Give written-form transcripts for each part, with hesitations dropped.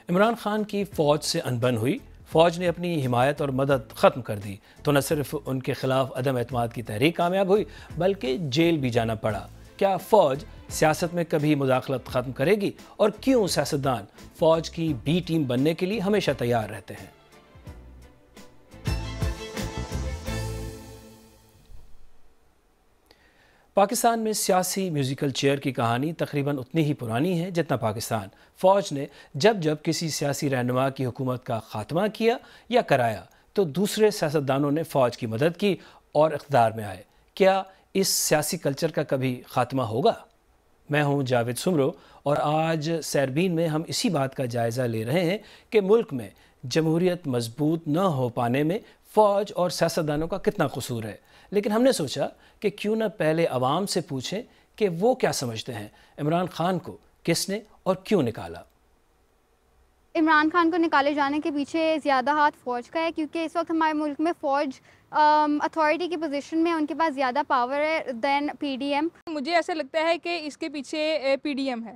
عمران خان کی فوج سے انبن ہوئی، فوج نے اپنی حمایت اور مدد ختم کر دی تو نہ صرف ان کے خلاف عدم اعتماد کی تحریک کامیاب ہوئی بلکہ جیل بھی جانا پڑا۔ کیا فوج سیاست میں کبھی مداخلت ختم کرے گی اور کیوں سیاستدان فوج کی بی ٹیم بننے کے لیے ہمیشہ تیار رہتے ہیں؟ پاکستان میں سیاسی میوزیکل چیئر کی کہانی تقریباً اتنی ہی پرانی ہے جتنا پاکستان۔ فوج نے جب کسی سیاسی رہنما کی حکومت کا خاتمہ کیا یا کرایا تو دوسرے سیاستدانوں نے فوج کی مدد کی اور اقتدار میں آئے۔ کیا اس سیاسی کلچر کا کبھی خاتمہ ہوگا؟ میں ہوں جاوید سمرو اور آج سیربین میں ہم اسی بات کا جائزہ لے رہے ہیں کہ ملک میں جمہوریت مضبوط نہ ہو پانے میں فوج اور سیاستدانوں کا کتنا قصور ہے۔ لیکن ہم نے سوچا کہ کیوں نہ پہلے عوام سے پوچھیں کہ وہ کیا سمجھتے ہیں، عمران خان کو کس نے اور کیوں نکالا؟ عمران خان کو نکالے جانے کے پیچھے زیادہ ہاتھ فوج کا ہے، کیونکہ اس وقت ہمارے ملک میں فوج اتھارٹی کی پوزیشن میں، ان کے پاس زیادہ پاور ہے دین پی ڈی ایم۔ مجھے ایسا لگتا ہے کہ اس کے پیچھے پی ڈی ایم ہے۔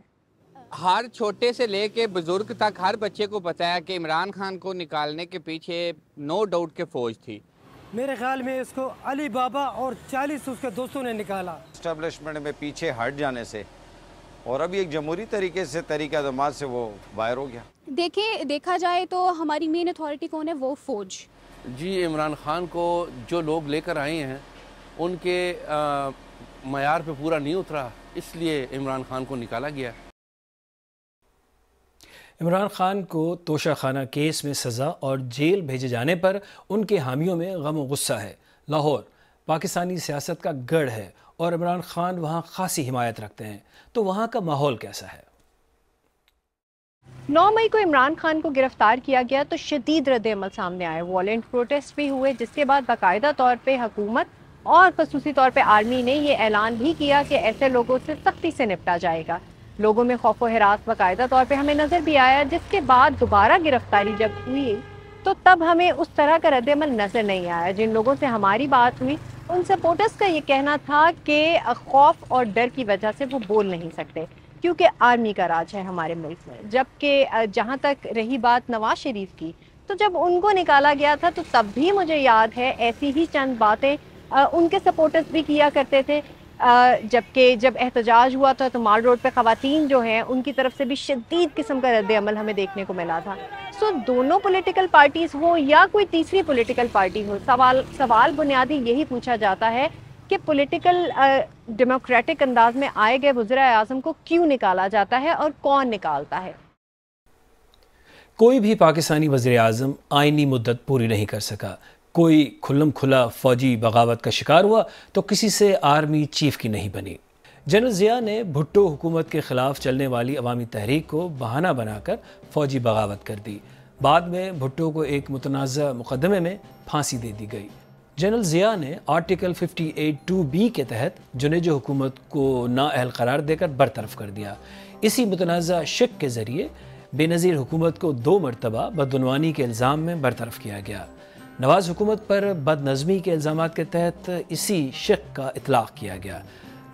ہر چھوٹے سے لے کے بزرگ تک ہر بچے کو پتہ ہے کہ عمران خان کو نکالنے کے پیچھے نو ڈاؤٹ کہ فوج تھی۔ میرے خیال میں اس کو علی بابا اور 40 اس کے دوستوں نے نکالا۔ اسٹیبلشمنٹ میں پیچھے ہٹ جانے سے اور ابھی ایک جمہوری طریقے سے طریقہ دماد سے وہ باہر ہو گیا۔ دیکھا جائے تو ہماری مین اتھارٹی کون ہے؟ وہ فوج۔ جی، عمران خان کو جو لوگ لے کر آئے ہیں ان کے معیار پہ پورا نہیں اترا، اس لیے عمران خان کو نکالا گیا۔ عمران خان کو توشہ خانہ کیس میں سزا اور جیل بھیجے جانے پر ان کے حامیوں میں غم و غصہ ہے۔ لاہور پاکستانی سیاست کا گڑھ ہے اور عمران خان وہاں خاصی حمایت رکھتے ہیں، تو وہاں کا ماحول کیسا ہے؟ 9 مئی کو عمران خان کو گرفتار کیا گیا تو شدید رد عمل سامنے آئے، وائلنٹ پروٹیسٹ بھی ہوئے، جس کے بعد باقاعدہ طور پہ حکومت اور خصوصی طور پہ آرمی نے یہ اعلان بھی کیا کہ ایسے لوگوں سے سختی سے نپٹا جائے گا۔ لوگوں میں خوف و ہراس باقاعدہ طور پہ ہمیں نظر بھی آیا، جس کے بعد دوبارہ گرفتاری جب ہوئی تو تب ہمیں اس طرح کا رد عمل نظر نہیں آیا۔ جن لوگوں سے ہماری بات ہوئی ان سپورٹرز کا یہ کہنا تھا کہ خوف اور ڈر کی وجہ سے وہ بول نہیں سکتے کیونکہ آرمی کا راج ہے ہمارے ملک میں۔ جبکہ جہاں تک رہی بات نواز شریف کی، تو جب ان کو نکالا گیا تھا تو تب بھی مجھے یاد ہے ایسی ہی چند باتیں ان کے سپورٹرز بھی کیا کرتے تھے۔ جبکہ جب احتجاج ہوا تھا تو مال روڈ پہ خواتین جو ہیں ان کی طرف سے بھی شدید قسم کا رد عمل ہمیں دیکھنے کو ملا تھا۔ سو دونوں پولیٹیکل پارٹیز ہو یا کوئی تیسری پولیٹیکل پارٹی ہو، سوال بنیادی یہی پوچھا جاتا ہے کہ پولیٹیکل ڈیموکریٹک انداز میں آئے گئے وزیر اعظم کو کیوں نکالا جاتا ہے اور کون نکالتا ہے؟ کوئی بھی پاکستانی وزیر اعظم آئینی مدت پوری نہیں کر سکا۔ کوئی کھلم کھلا فوجی بغاوت کا شکار ہوا تو کسی سے آرمی چیف کی نہیں بنی۔ جنرل ضیاء نے بھٹو حکومت کے خلاف چلنے والی عوامی تحریک کو بہانہ بنا کر فوجی بغاوت کر دی۔ بعد میں بھٹو کو ایک متنازع مقدمے میں پھانسی دے دی گئی۔ جنرل ضیاء نے آرٹیکل 58(2)(b) کے تحت جنیجو حکومت کو نااہل قرار دے کر برطرف کر دیا۔ اسی متنازع شک کے ذریعے بے نظیر حکومت کو 2 مرتبہ بدعنوانی کے الزام میں برطرف کیا گیا۔ نواز حکومت پر بد نظمی کے الزامات کے تحت اسی شک کا اطلاق کیا گیا۔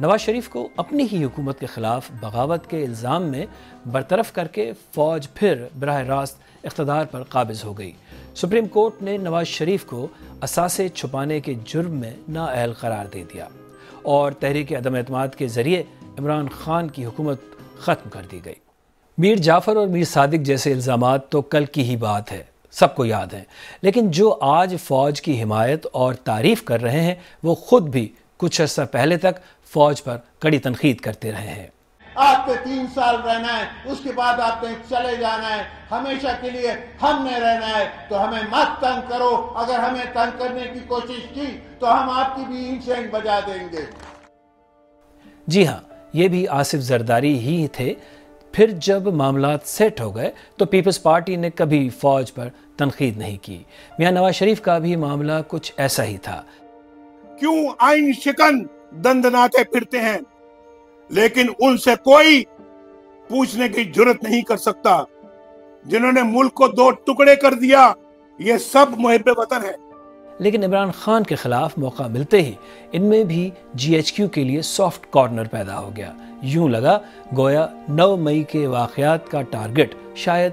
نواز شریف کو اپنی ہی حکومت کے خلاف بغاوت کے الزام میں برطرف کر کے فوج پھر براہ راست اقتدار پر قابض ہو گئی۔ سپریم کورٹ نے نواز شریف کو اثاثے چھپانے کے جرم میں نااہل قرار دے دیا اور تحریک عدم اعتماد کے ذریعے عمران خان کی حکومت ختم کر دی گئی۔ میر جعفر اور میر صادق جیسے الزامات تو کل کی ہی بات ہے، سب کو یاد ہے، لیکن جو آج فوج کی حمایت اور تعریف کر رہے ہیں وہ خود بھی کچھ عرصہ پہلے تک فوج پر کڑی تنقید کرتے رہے ہیں۔ آپ نے 3 سال رہنا ہے، اس کے بعد آپ نے چلے جانا ہے، ہمیشہ کے لیے ہم نے رہنا ہے، تو ہمیں مت تنگ کرو۔ اگر ہمیں تنگ کرنے کی کوشش کی تو ہم آپ کی بھی اینچیں بجا دیں گے۔ جی ہاں، یہ بھی آصف زرداری ہی تھے۔ پھر جب معاملات سیٹ ہو گئے تو پیپلز پارٹی نے کبھی فوج پر تنقید نہیں کی۔ میاں نواز شریف کا بھی معاملہ کچھ ایسا ہی تھا۔ کیوں آئین شکن دندناتے پھرتے ہیں، لیکن ان سے کوئی پوچھنے کی جرت نہیں کر سکتا۔ جنہوں نے ملک کو 2 ٹکڑے کر دیا، یہ سب محب وطن ہے۔ لیکن عمران خان کے خلاف موقع ملتے ہی ان میں بھی جی ایچ کیو کے لیے سافٹ کارنر پیدا ہو گیا۔ یوں لگا گویا 9 مئی کے واقعات کا ٹارگٹ شاید